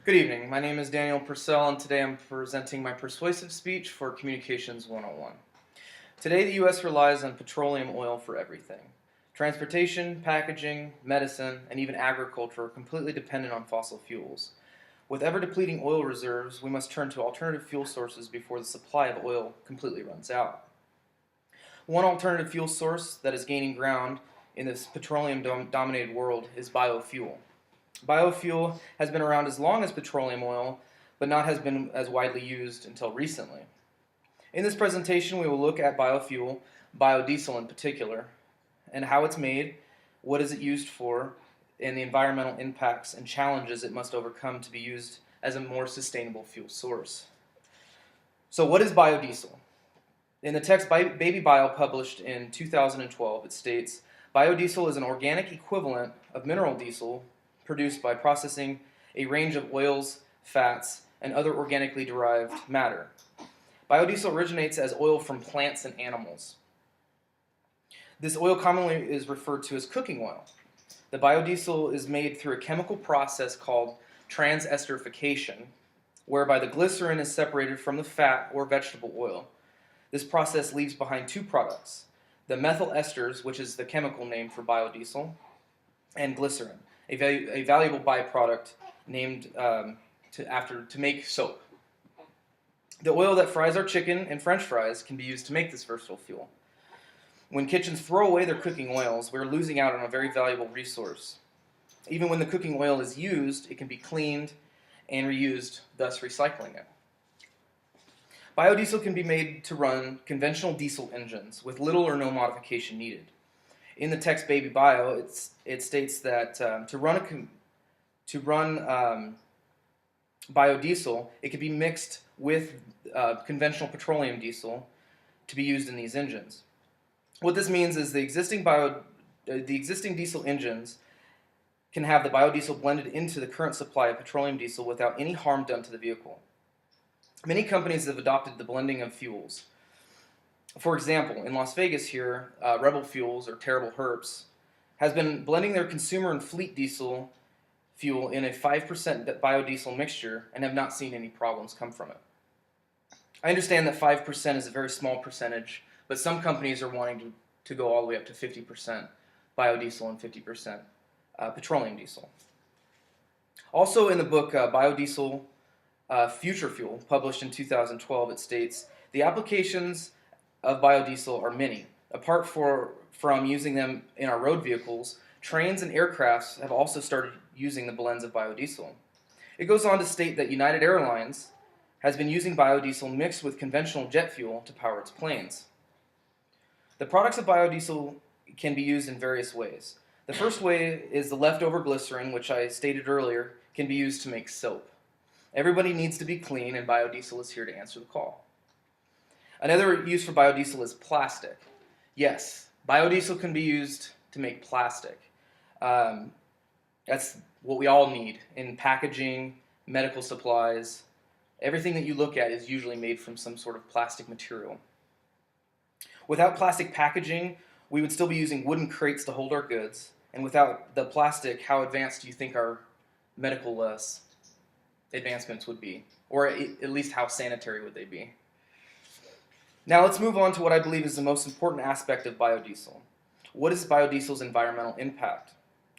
Good evening. My name is Daniel Purcell, and today I'm presenting my persuasive speech for Communications 101. Today, the U.S. relies on petroleum oil for everything. Transportation, packaging, medicine, and even agriculture are completely dependent on fossil fuels. With ever-depleting oil reserves, we must turn to alternative fuel sources before the supply of oil completely runs out. One alternative fuel source that is gaining ground in this petroleum-dominated world is biofuel. Biofuel has been around as long as petroleum oil, but not has been as widely used until recently. In this presentation, we will look at biofuel, biodiesel in particular, and how it's made, what is it used for, and the environmental impacts and challenges it must overcome to be used as a more sustainable fuel source. So what is biodiesel? In the text Baby Bio published in 2012, it states, biodiesel is an organic equivalent of mineral diesel produced by processing a range of oils, fats, and other organically derived matter. Biodiesel originates as oil from plants and animals. This oil commonly is referred to as cooking oil. The biodiesel is made through a chemical process called transesterification, whereby the glycerin is separated from the fat or vegetable oil. This process leaves behind two products, the methyl esters, which is the chemical name for biodiesel, and glycerin, a valuable byproduct named to make soap. The oil that fries our chicken and French fries can be used to make this versatile fuel. When kitchens throw away their cooking oils, we're losing out on a very valuable resource. Even when the cooking oil is used, it can be cleaned and reused, thus recycling it. Biodiesel can be made to run conventional diesel engines with little or no modification needed. In the text Baby Bio, it states that to run biodiesel, it can be mixed with conventional petroleum diesel to be used in these engines. What this means is the existing diesel engines can have the biodiesel blended into the current supply of petroleum diesel without any harm done to the vehicle. Many companies have adopted the blending of fuels. For example, in Las Vegas here, Rebel Fuels, or Terrible Herps, has been blending their consumer and fleet diesel fuel in a 5% biodiesel mixture and have not seen any problems come from it. I understand that 5% is a very small percentage, but some companies are wanting to go all the way up to 50% biodiesel and 50% petroleum diesel. Also in the book Biodiesel Future Fuel, published in 2012, it states, the applications of biodiesel are many. Apart from using them in our road vehicles, trains and aircrafts have also started using the blends of biodiesel. It goes on to state that United Airlines has been using biodiesel mixed with conventional jet fuel to power its planes. The products of biodiesel can be used in various ways. The first way is the leftover glycerin, which I stated earlier, can be used to make soap. Everybody needs to be clean, and biodiesel is here to answer the call. Another use for biodiesel is plastic. Yes, biodiesel can be used to make plastic. That's what we all need in packaging, medical supplies. Everything that you look at is usually made from some sort of plastic material. Without plastic packaging, we would still be using wooden crates to hold our goods. And without the plastic, how advanced do you think our medical advancements would be? Or at least how sanitary would they be? Now let's move on to what I believe is the most important aspect of biodiesel. What is biodiesel's environmental impact?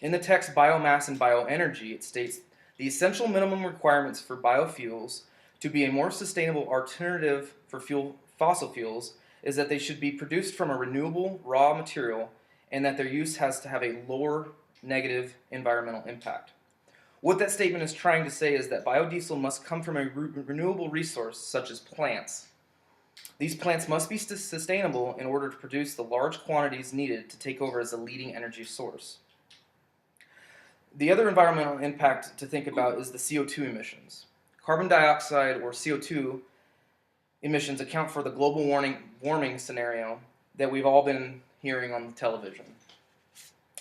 In the text Biomass and Bioenergy, it states, the essential minimum requirements for biofuels to be a more sustainable alternative for fossil fuels is that they should be produced from a renewable raw material and that their use has to have a lower negative environmental impact. What that statement is trying to say is that biodiesel must come from a renewable resource such as plants. These plants must be sustainable in order to produce the large quantities needed to take over as a leading energy source. The other environmental impact to think about is the CO2 emissions. Carbon dioxide, or CO2 emissions, account for the global warming scenario that we've all been hearing on the television.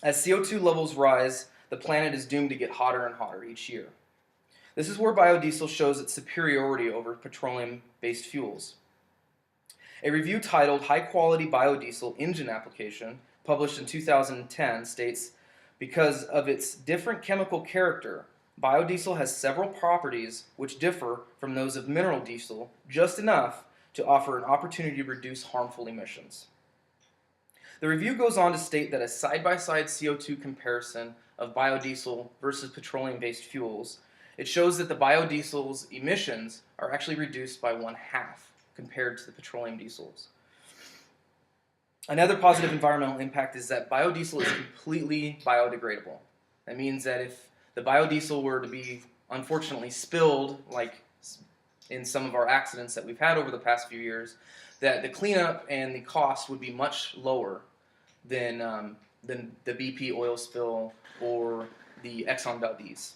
As CO2 levels rise, the planet is doomed to get hotter and hotter each year. This is where biodiesel shows its superiority over petroleum-based fuels. A review titled High Quality Biodiesel Engine Application, published in 2010, states, because of its different chemical character, Biodiesel has several properties which differ from those of mineral diesel just enough to offer an opportunity to reduce harmful emissions. The review goes on to state that a side-by-side CO2 comparison of biodiesel versus petroleum-based fuels, it shows that the biodiesel's emissions are actually reduced by 1/2 compared to the petroleum diesels. Another positive environmental impact is that biodiesel is completely biodegradable. That means that if the biodiesel were to be unfortunately spilled, like in some of our accidents that we've had over the past few years, that the cleanup and the cost would be much lower than the BP oil spill or the Exxon Valdez.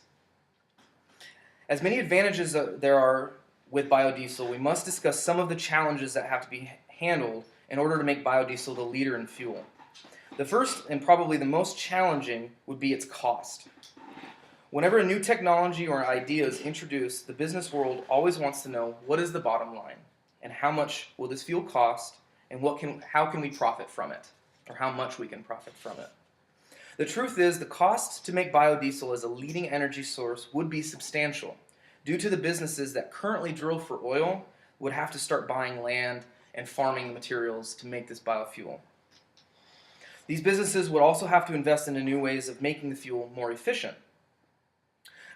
As many advantages there are with biodiesel, we must discuss some of the challenges that have to be handled in order to make biodiesel the leader in fuel. The first and probably the most challenging would be its cost. Whenever a new technology or idea is introduced, the business world always wants to know what is the bottom line and how much will this fuel cost and how can we profit from it, or how much we can profit from it. The truth is the cost to make biodiesel as a leading energy source would be substantial due to the businesses that currently drill for oil would have to start buying land and farming the materials to make this biofuel. These businesses would also have to invest in new ways of making the fuel more efficient.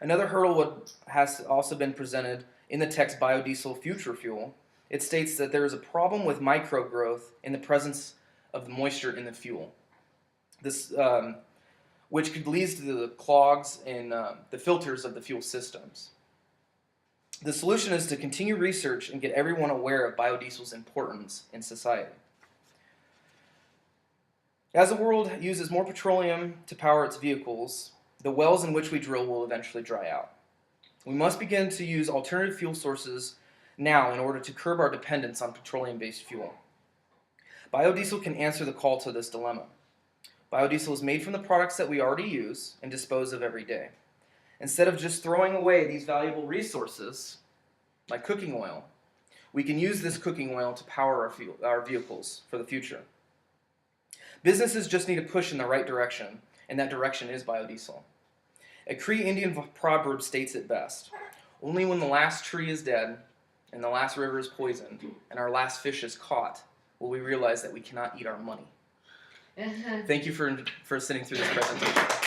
Another hurdle has also been presented in the text Biodiesel Future Fuel. It states that there is a problem with microgrowth in the presence of the moisture in the fuel. This, which could lead to the clogs in the filters of the fuel systems. The solution is to continue research and get everyone aware of biodiesel's importance in society. As the world uses more petroleum to power its vehicles, the wells in which we drill will eventually dry out. We must begin to use alternative fuel sources now in order to curb our dependence on petroleum-based fuel. Biodiesel can answer the call to this dilemma. Biodiesel is made from the products that we already use and dispose of every day. Instead of just throwing away these valuable resources, like cooking oil, we can use this cooking oil to power our vehicles for the future. Businesses just need to push in the right direction, and that direction is biodiesel. A Cree Indian proverb states it best: only when the last tree is dead, and the last river is poisoned, and our last fish is caught, will we realize that we cannot eat our money. Thank you for sitting through this presentation.